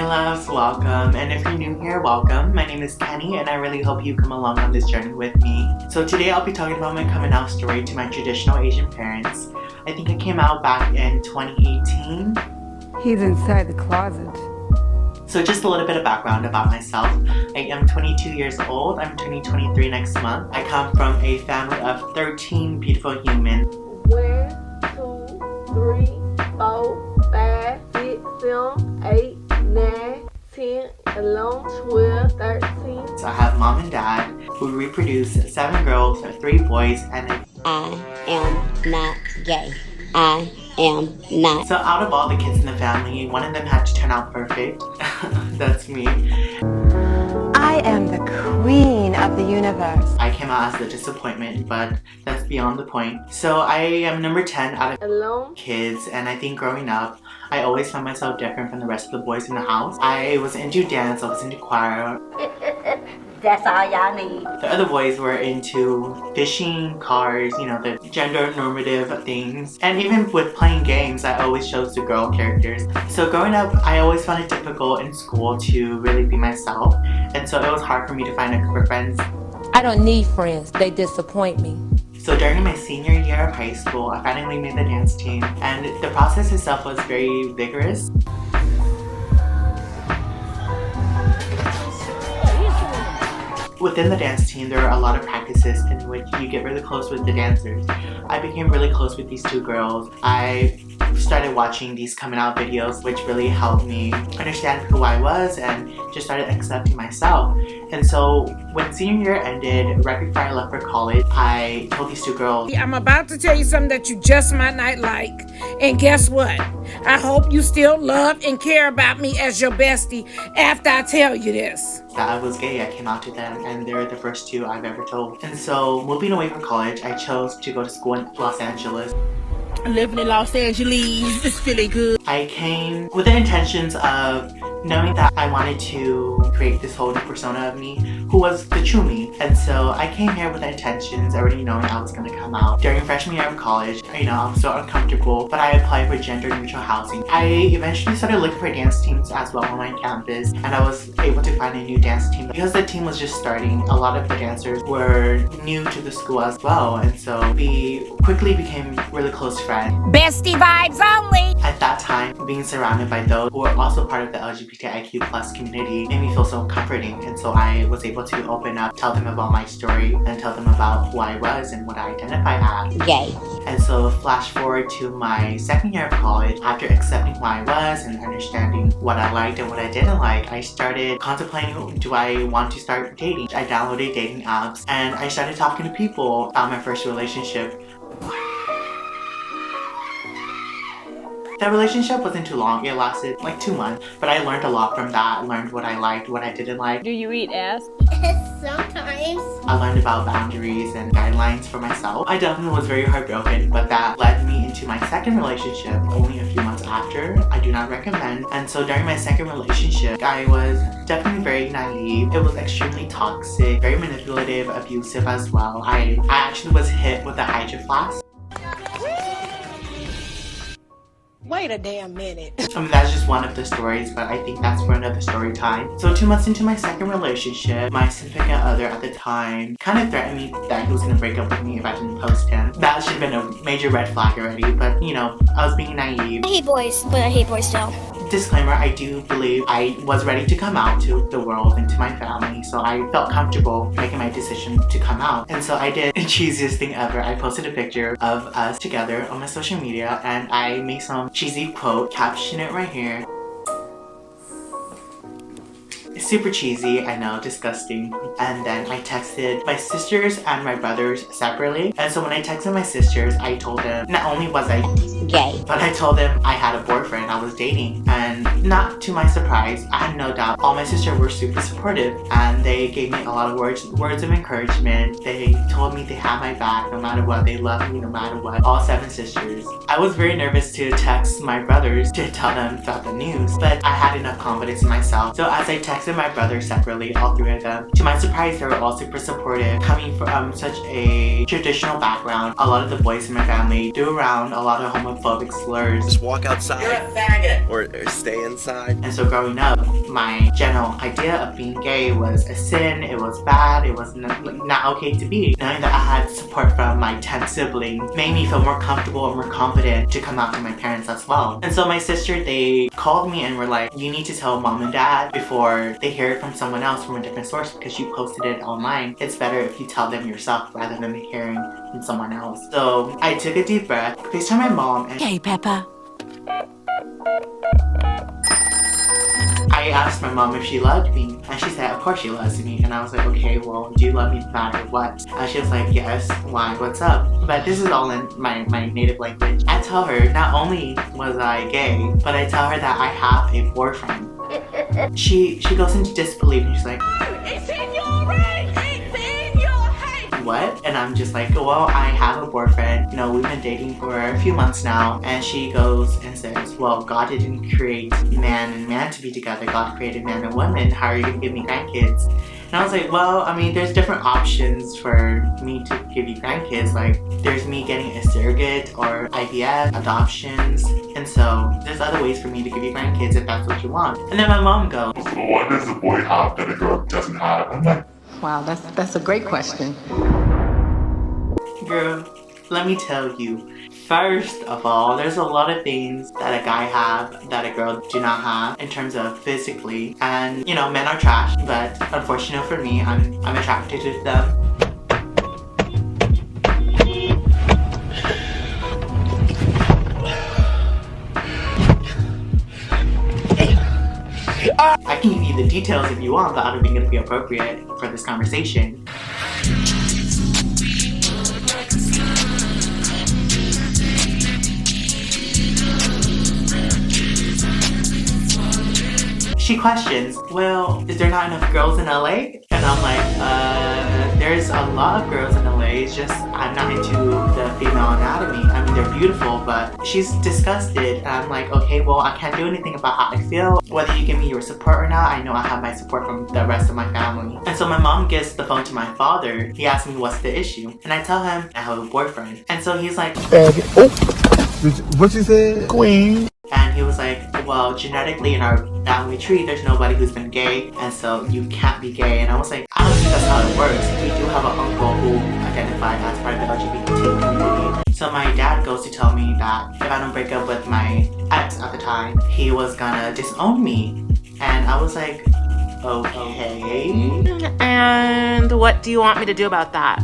loves, welcome, and if you're new here, welcome. My name is Kenny and I really hope you come along on this journey with me. So today I'll be talking about my coming out story to my traditional Asian parents. I think I came out back in 2018. He's inside the closet. So just a little bit of background about myself. I am 22 years old. I'm turning 23 next month. I come from a family of 13 beautiful humans. 1, 2, 3, 4, 5, 6, 7, 8, 9, 10, 11, 12, 13. So I have mom and dad who reproduce 7 girls, 3 boys, and I am not gay. I am not. So out of all the kids in the family, one of them had to turn out perfect. That's me. I am the queen of the universe. I came out as the disappointment, but that's beyond the point. So I am number 10 out of Alone. kids, and I think growing up, I always found myself different from the rest of the boys in the house. I was into dance, I was into choir. That's all y'all need. The other boys were into fishing, cars, you know, the gender normative things. And even with playing games, I always chose the girl characters. So growing up, I always found it difficult in school to really be myself. And so it was hard for me to find a group of friends. I don't need friends, they disappoint me. So during my senior year of high school, I finally made the dance team. And the process itself was very vigorous. Within the dance team, there are a lot of practices in which you get really close with the dancers. I became really close with these 2 girls. I started watching these coming out videos, which really helped me understand who I was and just started accepting myself. And so when senior year ended, right before I left for college, I told these 2 girls, I'm about to tell you something that you just might not like. And guess what? I hope you still love and care about me as your bestie after I tell you this. that I was gay. I came out to them, and they're the first 2 I've ever told. And so moving away from college, I chose to go to school in Los Angeles. Living in Los Angeles is feeling good. I came with the intentions of knowing that I wanted to create this whole new persona of me who was the true me. And so I came here with the intentions already knowing I was going to come out. During freshman year of college, you know, I was so uncomfortable, but I applied for gender neutral housing. I eventually started looking for dance teams as well on my campus, and I was able to find a new dance team. Because the team was just starting, a lot of the dancers were new to the school as well, and so we quickly became really close friends. Bestie vibes only! At that time, being surrounded by those who were also part of the LGBTIQ+ community made me feel so comforting, and so I was able to open up, tell them about my story, and tell them about who I was and what I identify as. Gay. And so flash forward to my second year of college, after accepting who I was and understanding what I liked and what I didn't like, I started contemplating, do I want to start dating? I downloaded dating apps and I started talking to people, found my first relationship. That relationship wasn't too long, it lasted like 2 months, but I learned a lot from that. I learned what I liked, what I didn't like. Do you eat ass? Sometimes. I learned about boundaries and guidelines for myself. I definitely was very heartbroken, but that led me into my second relationship only a few months after. I do not recommend. And so during my second relationship, I was definitely very naive. It was extremely toxic, very manipulative, abusive as well. I actually was hit with a hydro flask. Wait a damn minute. I mean, that's just one of the stories, but I think that's for another story time. So 2 months into my second relationship, my significant other at the time kind of threatened me that he was going to break up with me if I didn't post him. That should have been a major red flag already, but you know, I was being naive. I hate boys, but I hate boys still. Disclaimer, I do believe I was ready to come out to the world and to my family, so I felt comfortable making my decision to come out. And so I did the cheesiest thing ever. I posted a picture of us together on my social media, and I made some cheesy quote, caption it right here. It's super cheesy, I know, disgusting. And then I texted my sisters and my brothers separately. And so when I texted my sisters, I told them not only was I Gay. but I told them I had a boyfriend I was dating. And not to my surprise, I had no doubt, all my sisters were super supportive, and they gave me a lot of words of encouragement. They told me they had my back no matter what, they loved me no matter what, all 7 sisters. I was very nervous to text my brothers to tell them about the news, but I had enough confidence in myself. So as I texted my brothers separately, all three of them. To my surprise, they were all super supportive. Coming from such a traditional background, a lot of the boys in my family threw around a lot of homophobic slurs. Just walk outside. You're a faggot. Or stay inside. And so growing up, my general idea of being gay was a sin, it was bad, it was not okay to be. Knowing that I had support from my 10 siblings made me feel more comfortable and more confident to come out to my parents as well. And so my sister, they called me and were like, you need to tell mom and dad before they hear it from someone else from a different source because you posted it online. It's better if you tell them yourself rather than hearing from someone else. So I took a deep breath, FaceTimed my mom, and Hey, Peppa. I asked my mom if she loved me, and she said, of course she loves me. And I was like, okay, well, do you love me no matter what? And she was like, yes, why, what's up? But this is all in my native language. I tell her, not only was I gay, but I tell her that I have a boyfriend. She goes into disbelief and she's like, It's in your ring! It's in your hate! what? And I'm just like, well, I have a boyfriend. You know, we've been dating for a few months now. And she goes and says, well, God didn't create man and man to be together. God created man and woman. How are you gonna give me grandkids? And I was like, well, I mean, there's different options for me to give you grandkids. Like, there's me getting a surrogate or IVF, adoptions. And so there's other ways for me to give you grandkids if that's what you want. And then my mom goes, what does a boy have that a girl doesn't have? I'm like, wow, that's a great question. girl, let me tell you. First of all, there's a lot of things that a guy have that a girl do not have in terms of physically. And, you know, men are trash, but unfortunately for me, I'm attracted to them. I can give you the details if you want, but I don't think it'll be appropriate for this conversation. She questions, well, is there not enough girls in LA? And I'm like, there's a lot of girls in LA, it's just I'm not into the female anatomy. I mean, they're beautiful, but she's disgusted. And I'm like, okay, well, I can't do anything about how I feel. Whether you give me your support or not, I know I have my support from the rest of my family. And so my mom gives the phone to my father. He asks me what's the issue. And I tell him I have a boyfriend. And so he's like, what you said? Queen. And he was like, well, genetically in our family tree, there's nobody who's been gay, and so you can't be gay. And I was like, I don't think that's how it works. We do have an uncle who identified as part of the LGBT community. So my dad goes to tell me that if I don't break up with my ex at the time, he was gonna disown me. And I was like, okay. And what do you want me to do about that?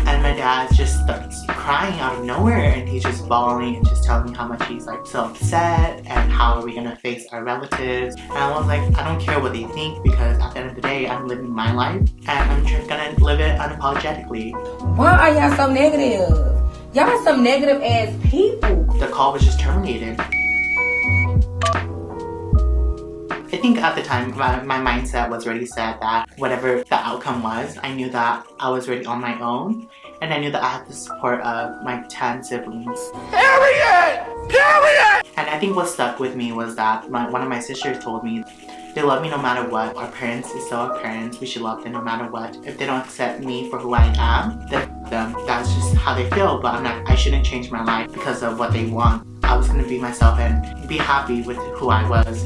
And my dad just starts crying out of nowhere, and he's just bawling and just telling me how much he's like so upset and how are we gonna face our relatives. And I was like, I don't care what they think, because at the end of the day, I'm living my life and I'm just gonna live it unapologetically. Why are y'all so negative? Y'all are some negative ass people. The call was just terminated. I think at the time, my mindset was already set that whatever the outcome was, I knew that I was already on my own, and I knew that I had the support of my 10 siblings. Period! Period! And I think what stuck with me was that one of my sisters told me, they love me no matter what. Our parents is still our parents. We should love them no matter what. If they don't accept me for who I am, then them. That's just how they feel, but I shouldn't change my life because of what they want. I was gonna be myself and be happy with who I was.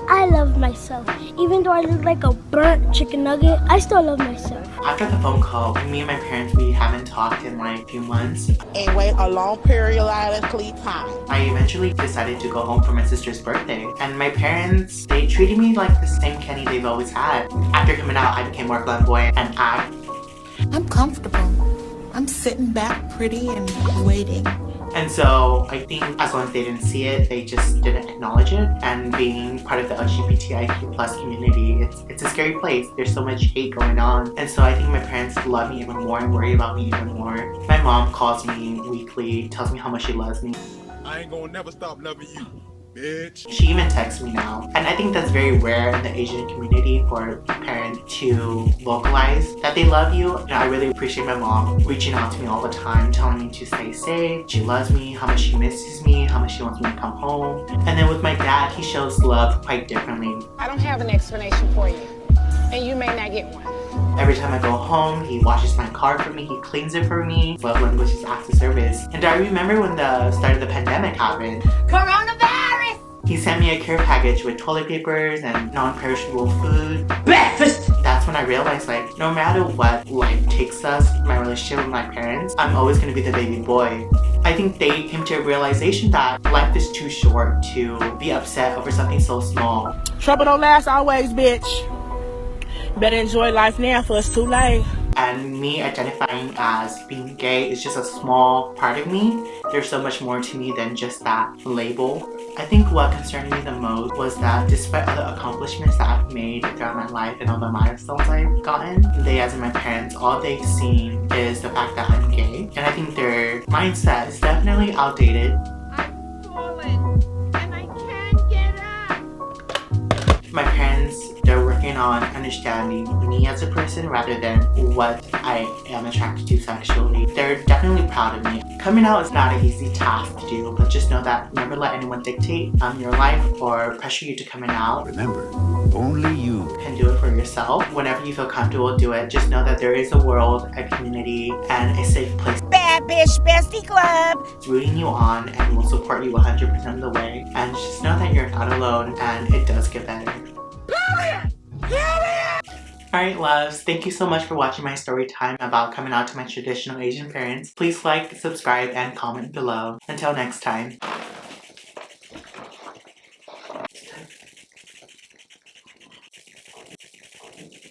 I love myself. Even though I look like a burnt chicken nugget, I still love myself. After the phone call, me and my parents, we haven't talked in like a few months. And wait a long periodically time. I eventually decided to go home for my sister's birthday. And my parents, they treated me like the same Kenny they've always had. After coming out, I became more flamboyant and I'm comfortable. I'm sitting back pretty and waiting. And so I think as long as they didn't see it, they just didn't acknowledge it. And being part of the LGBTIQ plus community, it's a scary place. There's so much hate going on. And so I think my parents love me even more and worry about me even more. My mom calls me weekly, tells me how much she loves me. I ain't gonna never stop loving you, bitch. She even texts me now. And I think that's very rare in the Asian community for a parent to vocalize that they love you. And I really appreciate my mom reaching out to me all the time, telling me to stay safe. She loves me, how much she misses me, how much she wants me to come home. And then with my dad, he shows love quite differently. I don't have an explanation for you. and you may not get one. Every time I go home, he washes my car for me, he cleans it for me. Love language is acts of service. And I remember when the start of the pandemic happened. Coronavirus! He sent me a care package with toilet papers and non-perishable food. Breakfast! That's when I realized, like, no matter what life takes us, my relationship with my parents, I'm always gonna be the baby boy. I think they came to a realization that life is too short to be upset over something so small. Trouble don't last always, bitch. Better enjoy life now for it's too late. And me identifying as being gay is just a small part of me. There's so much more to me than just that label. I think what concerned me the most was that despite all the accomplishments that I've made throughout my life and all the milestones I've gotten, they, as in my parents, all they've seen is the fact that I'm gay. And I think their mindset is definitely outdated. I'm falling and I can't get up. My parents, they're working on understanding me as a person rather than what I am attracted to sexually. They're definitely proud of me. Coming out is not an easy task to do, but just know that never let anyone dictate your life or pressure you to coming out. Remember, only you can do it for yourself. Whenever you feel comfortable, do it. Just know that there is a world, a community, and a safe place. Bad Bitch Bestie Club! It's rooting you on and will support you 100% of the way. And just know that you're not alone and it does get better. Alright loves, thank you so much for watching my story time about coming out to my traditional Asian parents. Please like, subscribe, and comment below. Until next time.